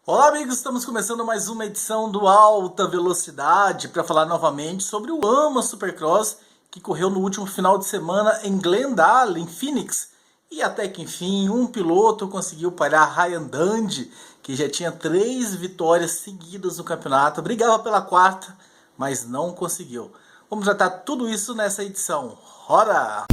Olá amigos, estamos começando mais uma edição do Alta Velocidade para falar novamente sobre o AMA Supercross que correu no último final de semana em Glendale, em Phoenix. E até que enfim, um piloto conseguiu parar Ryan Dungey, que já tinha 3 vitórias seguidas no campeonato, brigava pela 4ª, mas não conseguiu. Vamos tratar tudo isso nessa edição. Bora!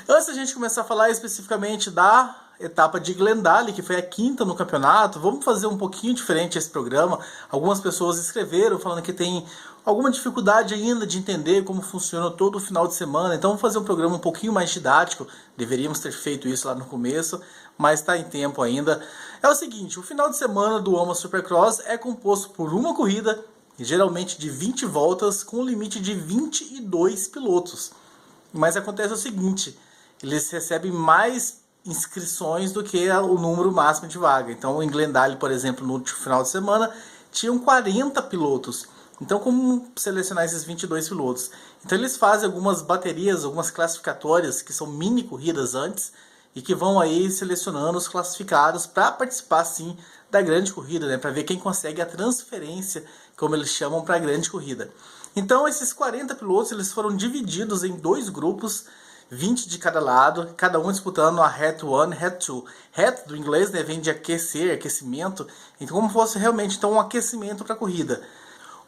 Antes da gente começar a falar especificamente da etapa de Glendale, que foi a 5ª no campeonato, vamos fazer um pouquinho diferente esse programa. Algumas pessoas escreveram falando que tem alguma dificuldade ainda de entender como funciona todo o final de semana, então vamos fazer um programa um pouquinho mais didático. Deveríamos ter feito isso lá no começo, mas está em tempo ainda. É o seguinte, o final de semana do AMA Supercross é composto por uma corrida, geralmente de 20 voltas, com um limite de 22 pilotos. Mas acontece o seguinte, eles recebem mais inscrições do que o número máximo de vaga. Então, em Glendale, por exemplo, no último final de semana, tinham 40 pilotos. Então, como selecionar esses 22 pilotos? Então, eles fazem algumas baterias, algumas classificatórias, que são mini corridas antes, e que vão aí selecionando os classificados para participar, sim, da grande corrida, né? Para ver quem consegue a transferência, como eles chamam, para a grande corrida. Então, esses 40 pilotos eles foram divididos em 2 grupos, 20 de cada lado, cada um disputando a Heat 1 e Heat 2. Heat, do inglês, né, vem de aquecer, aquecimento, então como fosse realmente então, um aquecimento para a corrida.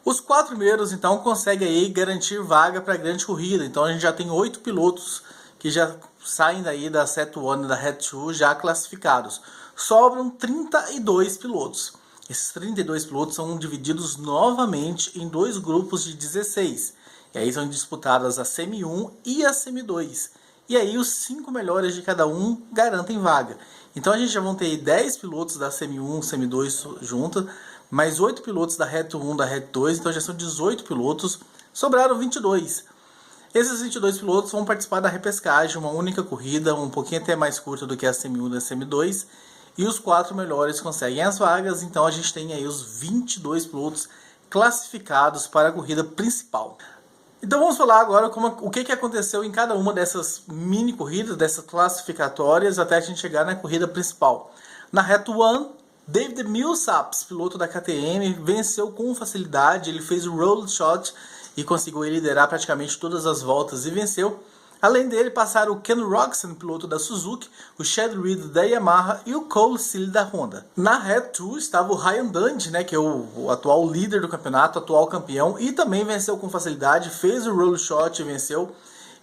Os 4 primeiros, então, conseguem aí garantir vaga para a grande corrida. Então, a gente já tem 8 pilotos que já saem daí da Heat 1 e da Heat 2 já classificados. Sobram 32 pilotos. Esses 32 pilotos são divididos novamente em 2 grupos de 16. E aí são disputadas a Semi 1 e a Semi 2. E aí os 5 melhores de cada um garantem vaga. Então a gente já vão ter 10 pilotos da Semi 1, Semi 2 juntos, mais 8 pilotos da Heat 1, da Heat 2, então já são 18 pilotos, sobraram 22. Esses 22 pilotos vão participar da repescagem, uma única corrida, um pouquinho até mais curta do que a Semi 1 e a Semi 2, e os 4 melhores conseguem as vagas, então a gente tem aí os 22 pilotos classificados para a corrida principal. Então vamos falar agora o que aconteceu em cada uma dessas mini corridas, dessas classificatórias, até a gente chegar na corrida principal. Na Heat 1, David Millsaps, piloto da KTM, venceu com facilidade, ele fez o roll shot e conseguiu liderar praticamente todas as voltas e venceu. Além dele, passaram o Ken Roczen, piloto da Suzuki, o Chad Reed da Yamaha e o Cole Seely da Honda. Na Heat 2 estava o Ryan Dungey, né, que é o atual líder do campeonato, atual campeão, e também venceu com facilidade, fez o roll shot e venceu.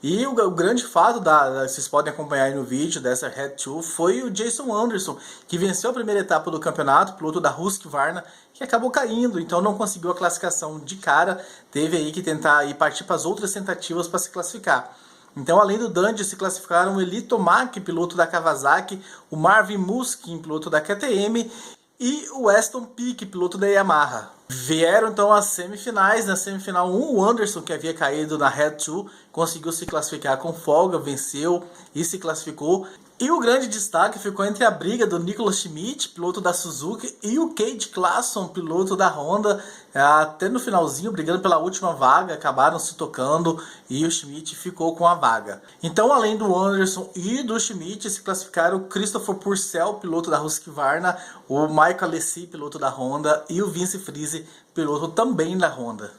E o grande fato, vocês podem acompanhar aí no vídeo dessa Heat 2, foi o Jason Anderson, que venceu a primeira etapa do campeonato, piloto da Husqvarna, que acabou caindo, então não conseguiu a classificação de cara, teve aí que tentar aí partir para as outras tentativas para se classificar. Então, além do Dungey, se classificaram o Eli Tomac, piloto da Kawasaki, o Marvin Musquin, piloto da KTM, e o Weston Peak, piloto da Yamaha. Vieram então as semifinais. Na semifinal 1, o Anderson, que havia caído na Heat 2, conseguiu se classificar com folga, venceu e se classificou. E o grande destaque ficou entre a briga do Nicolas Schmidt, piloto da Suzuki, e o Cade Clason, piloto da Honda. Até no finalzinho, brigando pela última vaga, acabaram se tocando e o Schmidt ficou com a vaga. Então, além do Anderson e do Schmidt, se classificaram o Christopher Purcell, piloto da Husqvarna, o Michael Alesi, piloto da Honda, e o Vince Friese, piloto também da Honda.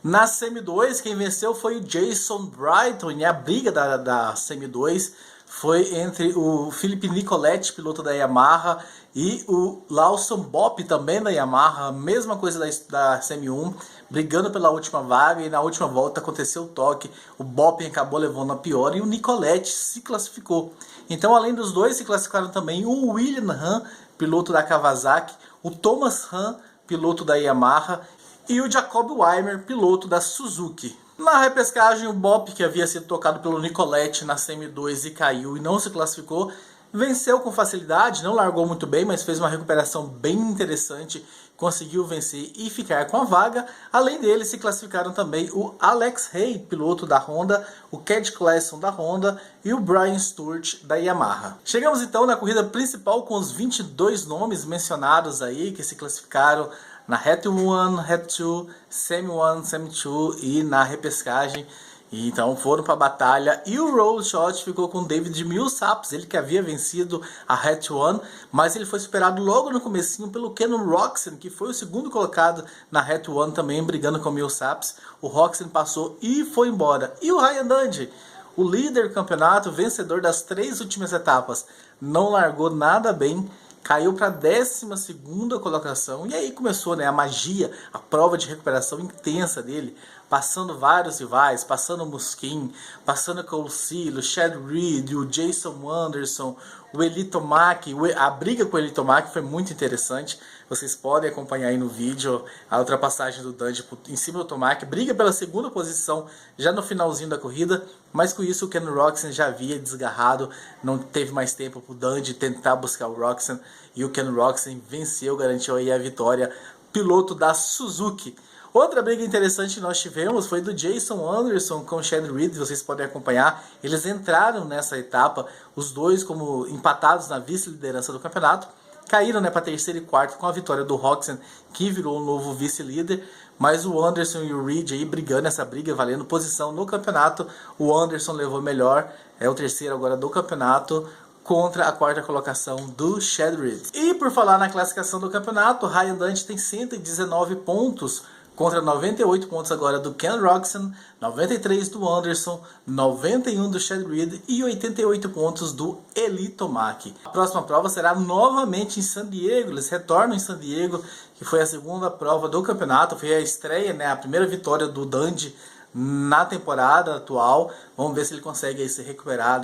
Na Semi 2, quem venceu foi o Jason Brighton, e a briga da Semi 2 foi entre o Philippe Nicoletti, piloto da Yamaha, e o Lawson Bopp, também da Yamaha, mesma coisa da Semi 1, brigando pela última vaga, e na última volta aconteceu o toque, o Bopp acabou levando a pior e o Nicoletti se classificou. Então, além dos dois, se classificaram também o William Hahn, piloto da Kawasaki, o Thomas Hahn, piloto da Yamaha, e o Jacob Weimer, piloto da Suzuki. Na repescagem, o Bopp, que havia sido tocado pelo Nicoletti na Semi 2 e caiu e não se classificou, venceu com facilidade, não largou muito bem, mas fez uma recuperação bem interessante, conseguiu vencer e ficar com a vaga. Além dele, se classificaram também o Alex Hay, piloto da Honda, o Cade Clason da Honda e o Brian Stewart da Yamaha. Chegamos então na corrida principal com os 22 nomes mencionados aí, que se classificaram na Heat 1, Heat 2, Semi 1, Semi 2 e na repescagem. E então foram para a batalha e o roll shot ficou com David Millsaps, ele que havia vencido a Hat 1, mas ele foi superado logo no comecinho pelo Ken Roczen, que foi o segundo colocado na Hat 1 também, brigando com o Millsaps. O Roczen passou e foi embora. E o Ryan Dungey, o líder do campeonato, vencedor das 3 últimas etapas, não largou nada bem, caiu para a 12ª colocação, e aí começou, né, a magia, a prova de recuperação intensa dele, passando vários rivais, passando o Musquin, passando o Cole Seal, o Chad Reed, o Jason Anderson, o Eli Tomac. A briga com o Eli Tomac foi muito interessante, vocês podem acompanhar aí no vídeo a ultrapassagem do Dungey em cima do Tomac, briga pela 2ª posição já no finalzinho da corrida, mas com isso o Ken Roczen já havia desgarrado, não teve mais tempo para o Dungey tentar buscar o Roczen, e o Ken Roczen venceu, garantiu aí a vitória, piloto da Suzuki. Outra briga interessante que nós tivemos foi do Jason Anderson com o Chad Reed, vocês podem acompanhar. Eles entraram nessa etapa, os dois como empatados na vice-liderança do campeonato. Caíram, né, para 3º e 4º com a vitória do Roczen, que virou o novo vice-líder. Mas o Anderson e o Reed aí brigando, essa briga valendo posição no campeonato. O Anderson levou melhor, é o 3º agora do campeonato, contra a 4ª colocação do Chad Reed. E por falar na classificação do campeonato, o Ryan Dungey tem 119 pontos, contra 98 pontos agora do Ken Roczen, 93 do Anderson, 91 do Chad Reed e 88 pontos do Eli Tomac. A próxima prova será novamente em San Diego, eles retornam em San Diego, que foi a 2ª prova do campeonato, foi a estreia, né, a primeira vitória do Dungey na temporada atual. Vamos ver se ele consegue aí se recuperar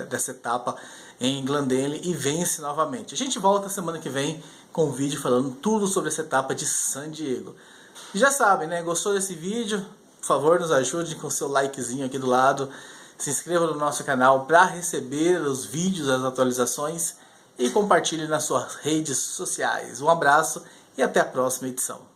dessa etapa em Glendale e vence novamente. A gente volta semana que vem com um vídeo falando tudo sobre essa etapa de San Diego. Já sabem, né? Gostou desse vídeo? Por favor, nos ajude com o seu likezinho aqui do lado. Se inscreva no nosso canal para receber os vídeos, as atualizações. E compartilhe nas suas redes sociais. Um abraço e até a próxima edição.